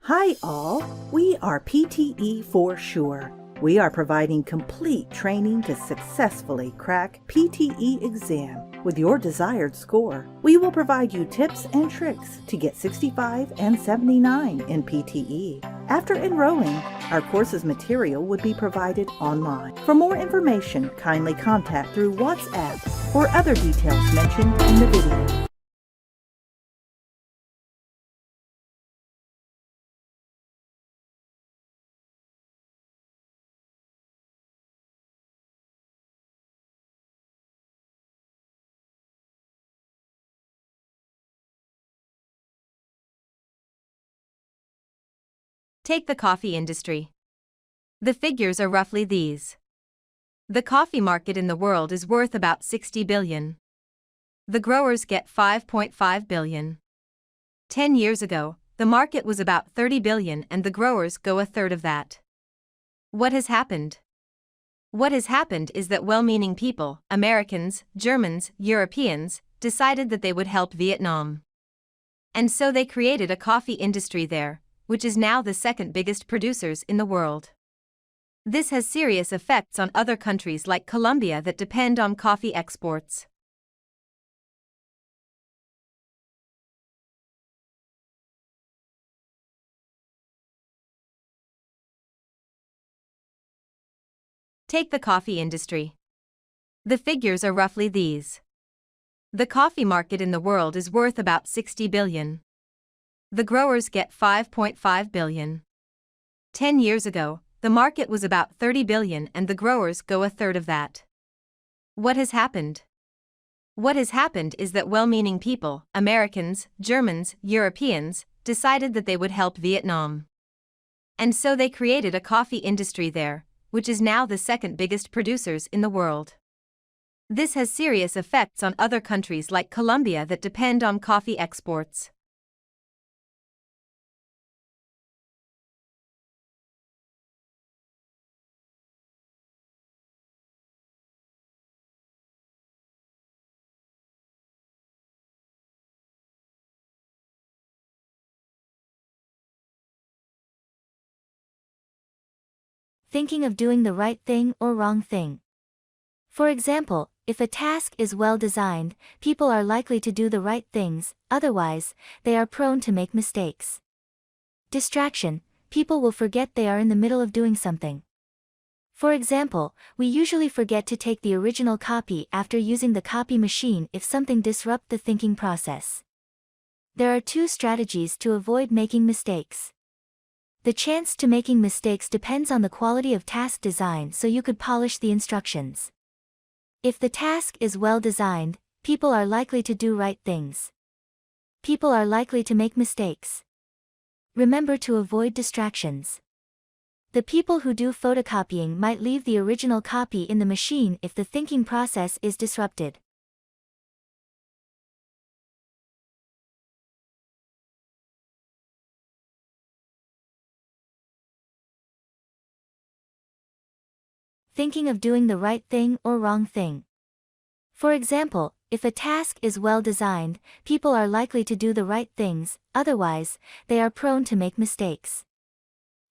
Hi all, we are PTE for sure. We are providing complete training to successfully crack PTE exam with your desired score. We will provide you tips and tricks to get 65 and 79 in PTE. After enrolling, our course's material would be provided online. For more information, kindly contact through WhatsApp or other details mentioned in the video. Take the coffee industry. The figures are roughly these. The coffee market in the world is worth about 60 billion. The growers get 5.5 billion. 10 years ago, the market was about 30 billion and the growers go a third of that. What has happened? What has happened is that well-meaning people, Americans, Germans, Europeans, decided that they would help Vietnam. And so they created a coffee industry there, which is now the second biggest producers in the world. This has serious effects on other countries like Colombia that depend on coffee exports. Take the coffee industry. The figures are roughly these. The coffee market in the world is worth about 60 billion. The growers get 5.5 billion. 10 years ago, the market was about 30 billion and the growers go a third of that. What has happened? What has happened is that well-meaning people, Americans, Germans, Europeans, decided that they would help Vietnam. And so they created a coffee industry there, which is now the second biggest producers in the world. This has serious effects on other countries like Colombia that depend on coffee exports. Thinking of doing the right thing or wrong thing. For example, if a task is well designed, people are likely to do the right things, otherwise, they are prone to make mistakes. Distraction, people will forget they are in the middle of doing something. For example, we usually forget to take the original copy after using the copy machine if something disrupts the thinking process. There are two strategies to avoid making mistakes. The chance to making mistakes depends on the quality of task design, so you could polish the instructions. If the task is well designed, people are likely to do right things. People are likely to make mistakes. Remember to avoid distractions. The people who do photocopying might leave the original copy in the machine if the thinking process is disrupted. Thinking of doing the right thing or wrong thing. For example, if a task is well designed, people are likely to do the right things, otherwise, they are prone to make mistakes.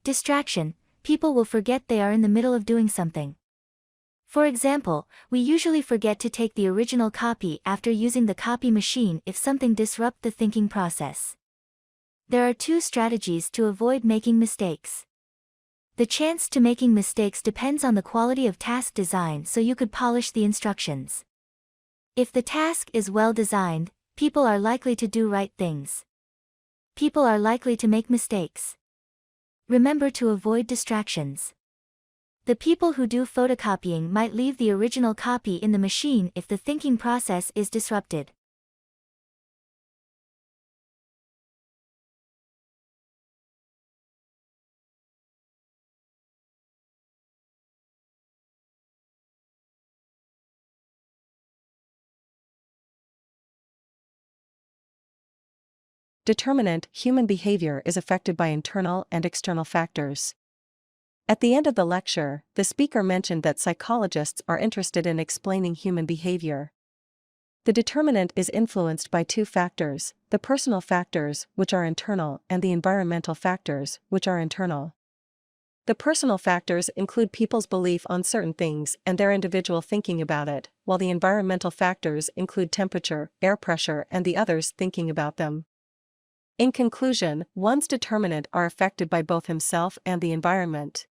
Distraction, people will forget they are in the middle of doing something. For example, we usually forget to take the original copy after using the copy machine if something disrupts the thinking process. There are two strategies to avoid making mistakes. The chance to making mistakes depends on the quality of task design, so you could polish the instructions. If the task is well designed, people are likely to do right things. People are likely to make mistakes. Remember to avoid distractions. The people who do photocopying might leave the original copy in the machine if the thinking process is disrupted. Determinant human behavior is affected by internal and external factors. At the end of the lecture, the speaker mentioned that psychologists are interested in explaining human behavior. The determinant is influenced by two factors, the personal factors, which are internal, and the environmental factors, which are internal. The personal factors include people's belief on certain things and their individual thinking about it, while the environmental factors include temperature, air pressure, and the others thinking about them. In conclusion, one's determinant are affected by both himself and the environment.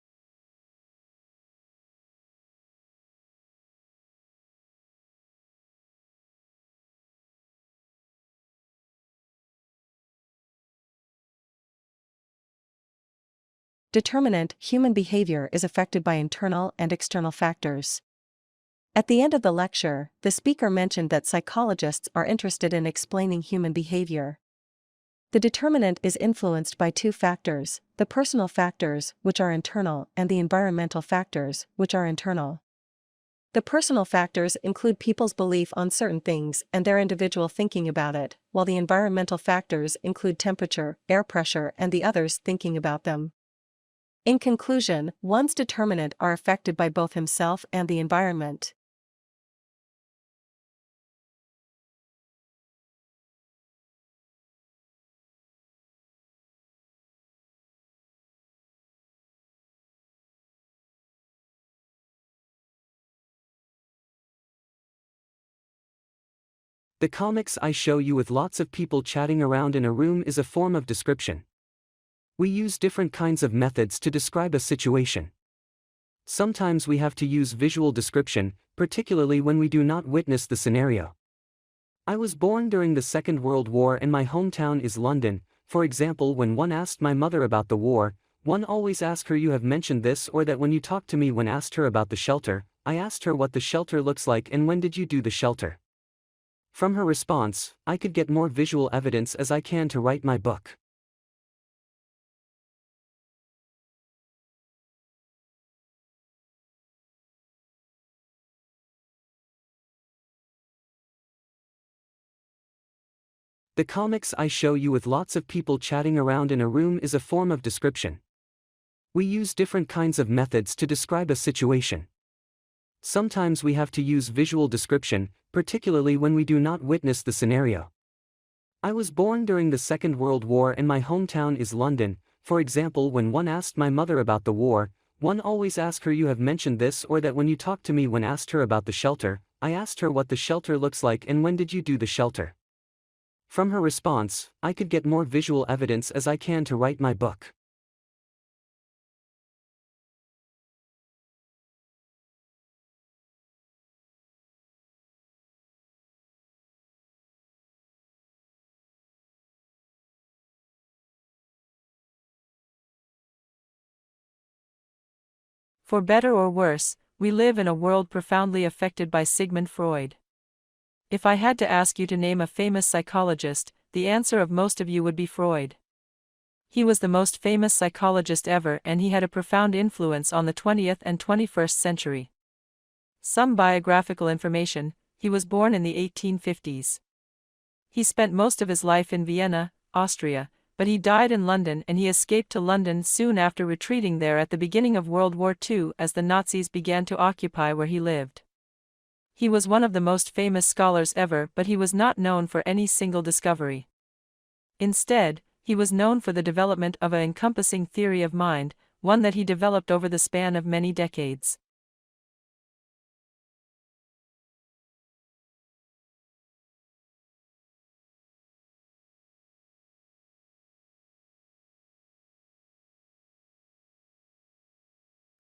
Determinant, human behavior is affected by internal and external factors. At the end of the lecture, the speaker mentioned that psychologists are interested in explaining human behavior. The determinant is influenced by two factors, the personal factors, which are internal, and the environmental factors, which are internal. The personal factors include people's belief on certain things and their individual thinking about it, while the environmental factors include temperature, air pressure, and the others thinking about them. In conclusion, one's determinant are affected by both himself and the environment. The comics I show you with lots of people chatting around in a room is a form of description. We use different kinds of methods to describe a situation. Sometimes we have to use visual description, particularly when we do not witness the scenario. I was born during the Second World War and my hometown is London. For example, when one asked my mother about the war, one always asked her, "You have mentioned this or that." When you talked to me, when asked her about the shelter, I asked her what the shelter looks like and when did you do the shelter. From her response, I could get more visual evidence as I can to write my book. The comics I show you with lots of people chatting around in a room is a form of description. We use different kinds of methods to describe a situation. Sometimes we have to use visual description, particularly when we do not witness the scenario. I was born during the Second World War and my hometown is London. For example, when one asked my mother about the war, one always asked her, "You have mentioned this or that." When you talked to me, when asked her about the shelter, I asked her what the shelter looks like and when did you do the shelter. From her response, I could get more visual evidence as I can to write my book. For better or worse, we live in a world profoundly affected by Sigmund Freud. If I had to ask you to name a famous psychologist, the answer of most of you would be Freud. He was the most famous psychologist ever and he had a profound influence on the 20th and 21st century. Some biographical information: he was born in the 1850s. He spent most of his life in Vienna, Austria, but he died in London and he escaped to London soon after retreating there at the beginning of World War II as the Nazis began to occupy where he lived. He was one of the most famous scholars ever, but he was not known for any single discovery. Instead, he was known for the development of an encompassing theory of mind, one that he developed over the span of many decades.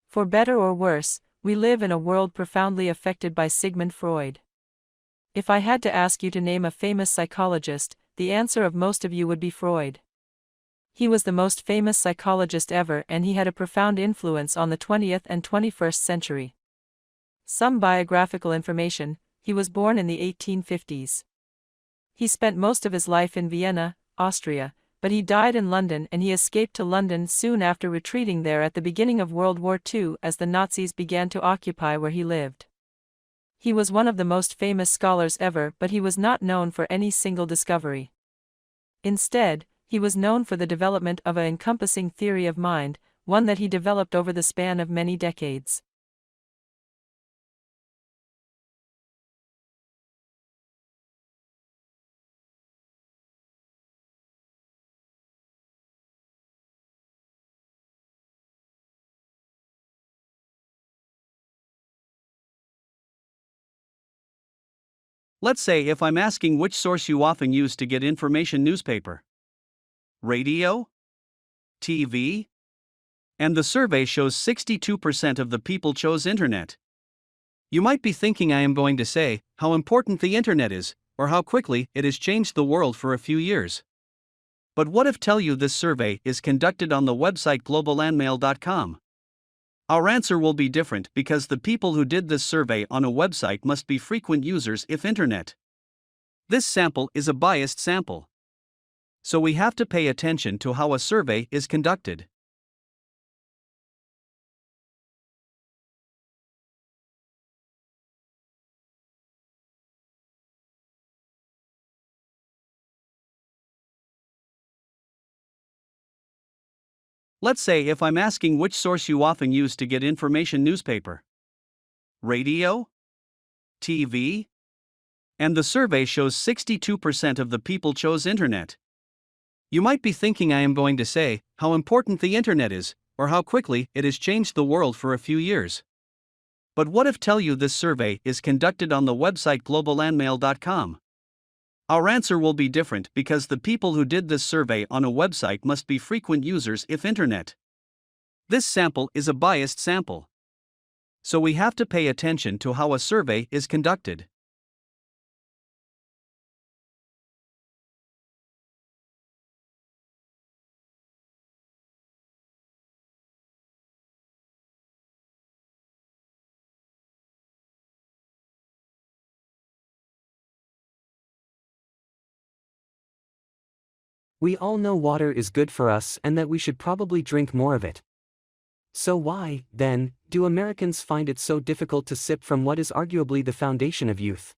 For better or worse, we live in a world profoundly affected by Sigmund Freud. If I had to ask you to name a famous psychologist, the answer of most of you would be Freud. He was the most famous psychologist ever and he had a profound influence on the 20th and 21st century. Some biographical information: he was born in the 1850s. He spent most of his life in Vienna, Austria, but he died in London and he escaped to London soon after retreating there at the beginning of World War II as the Nazis began to occupy where he lived. He was one of the most famous scholars ever, but he was not known for any single discovery. Instead, he was known for the development of an encompassing theory of mind, one that he developed over the span of many decades. Let's say if I'm asking which source you often use to get information: newspaper, radio, TV, and the survey shows 62% of the people chose internet. You might be thinking I am going to say how important the internet is, or how quickly it has changed the world for a few years. But what if tell you this survey is conducted on the website globallandmail.com? Our answer will be different because the people who did this survey on a website must be frequent users of internet. This sample is a biased sample. So we have to pay attention to how a survey is conducted. Let's say if I'm asking which source you often use to get information: newspaper, radio, TV, and the survey shows 62% of the people chose internet. You might be thinking I am going to say how important the internet is, or how quickly it has changed the world for a few years. But what if tell you this survey is conducted on the website globallandmail.com? Our answer will be different because the people who did this survey on a website must be frequent users of internet. This sample is a biased sample. So we have to pay attention to how a survey is conducted. We all know water is good for us and that we should probably drink more of it. So why, then, do Americans find it so difficult to sip from what is arguably the foundation of youth?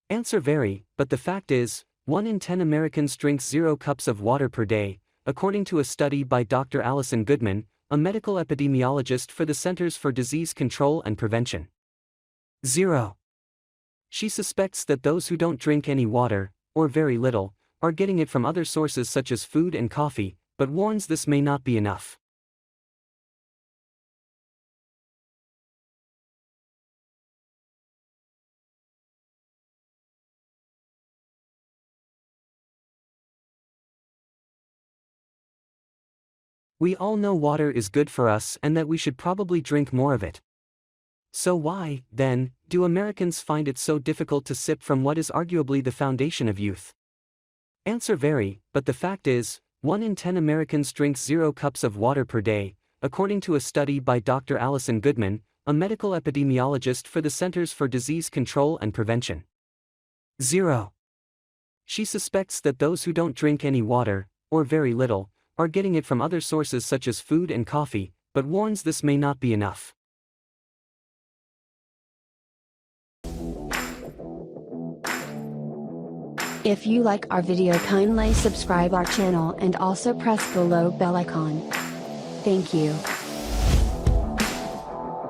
Answer: vary, but the fact is, 1 in 10 Americans drinks 0 cups of water per day, according to a study by Dr. Allison Goodman, a medical epidemiologist for the Centers for Disease Control and Prevention. 0. She suspects that those who don't drink any water, or very little, are getting it from other sources such as food and coffee, but warns this may not be enough. We all know water is good for us and that we should probably drink more of it. So why, then, do Americans find it so difficult to sip from what is arguably the foundation of youth? Answer: vary, but the fact is, 1 in 10 Americans drinks 0 cups of water per day, according to a study by Dr. Allison Goodman, a medical epidemiologist for the Centers for Disease Control and Prevention. 0. She suspects that those who don't drink any water, or very little, are getting it from other sources such as food and coffee, but warns this may not be enough. If you like our video, kindly subscribe our channel and also press below bell icon. Thank you.